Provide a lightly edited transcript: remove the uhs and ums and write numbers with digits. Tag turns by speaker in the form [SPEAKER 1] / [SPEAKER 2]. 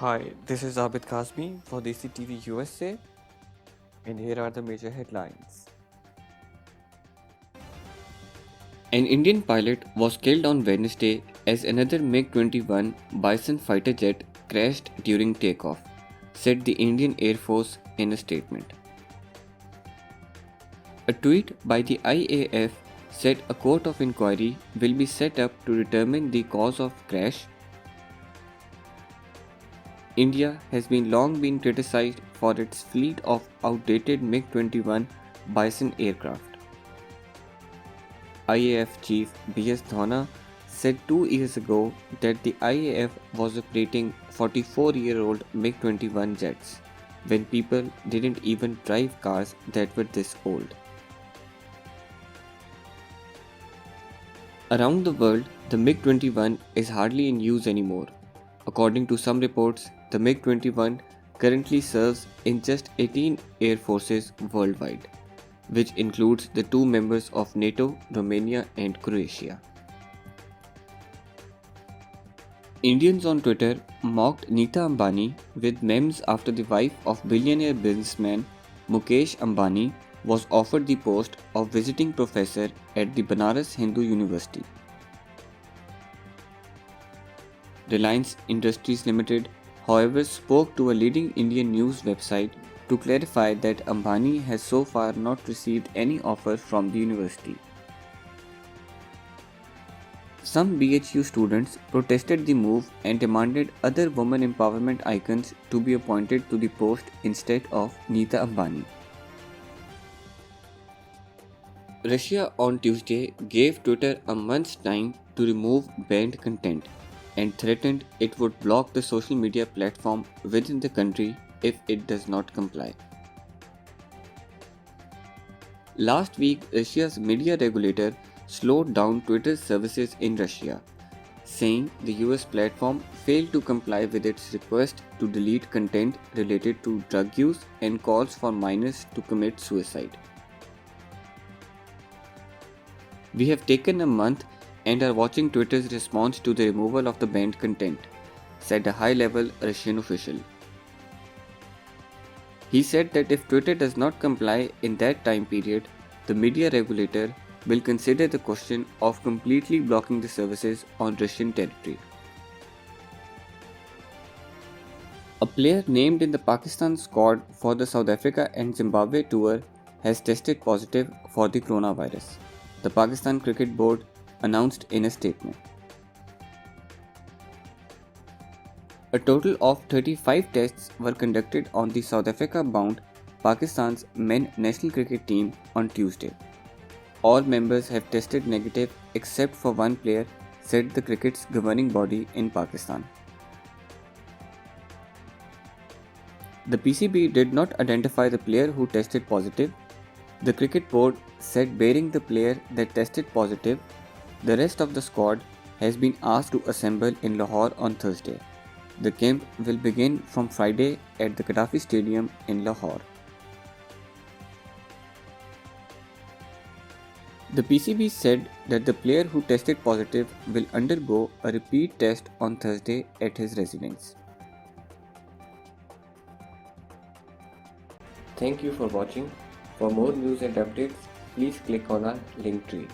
[SPEAKER 1] Hi, this is Abid Kazmi for the CTV USA, and here are the major headlines. An Indian pilot was killed on Wednesday as another MiG 21 Bison fighter jet crashed during takeoff, said the Indian Air Force in a statement. A tweet by the IAF said a court of inquiry will be set up to determine the cause of crash. India has long been criticized for its fleet of outdated MiG 21 Bison aircraft. IAF chief B.S. Dhona said 2 years ago that the IAF was operating 44-year-old MiG 21 jets when people didn't even drive cars that were this old. Around the world, the MiG 21 is hardly in use anymore. According to some reports, the MiG 21 currently serves in just 18 air forces worldwide, which includes the two members of NATO, Romania and Croatia. Indians on Twitter mocked Neeta Ambani with memes after the wife of billionaire businessman Mukesh Ambani was offered the post of visiting professor at the Banaras Hindu University. Reliance Industries Limited, however, spoke to a leading Indian news website to clarify that Ambani has so far not received any offer from the university. Some BHU students protested the move and demanded other women empowerment icons to be appointed to the post instead of Neeta Ambani. Russia on Tuesday gave Twitter a month's time to remove banned content and threatened it would block the social media platform within the country if it does not comply. Last week, Russia's media regulator slowed down Twitter's services in Russia, saying the US platform failed to comply with its request to delete content related to drug use and calls for minors to commit suicide. We have taken a month and are watching Twitter's response to the removal of the banned content, said a high-level Russian official. He said that if Twitter does not comply in that time period, the media regulator will consider the question of completely blocking the services on Russian territory. A player named in the Pakistan squad for the South Africa and Zimbabwe tour has tested positive for the coronavirus, the Pakistan Cricket Board announced in a statement. A total of 35 tests were conducted on the South Africa-bound Pakistan's men national cricket team on Tuesday. All members have tested negative except for one player, said the cricket's governing body in Pakistan. The PCB did not identify the player who tested positive. The cricket board said barring the player that tested positive, the rest of the squad has been asked to assemble in Lahore on Thursday. The camp will begin from Friday at the Gaddafi Stadium in Lahore. The PCB said that the player who tested positive will undergo a repeat test on Thursday at his residence. Thank you for watching. For more news and updates, please click on our link tree.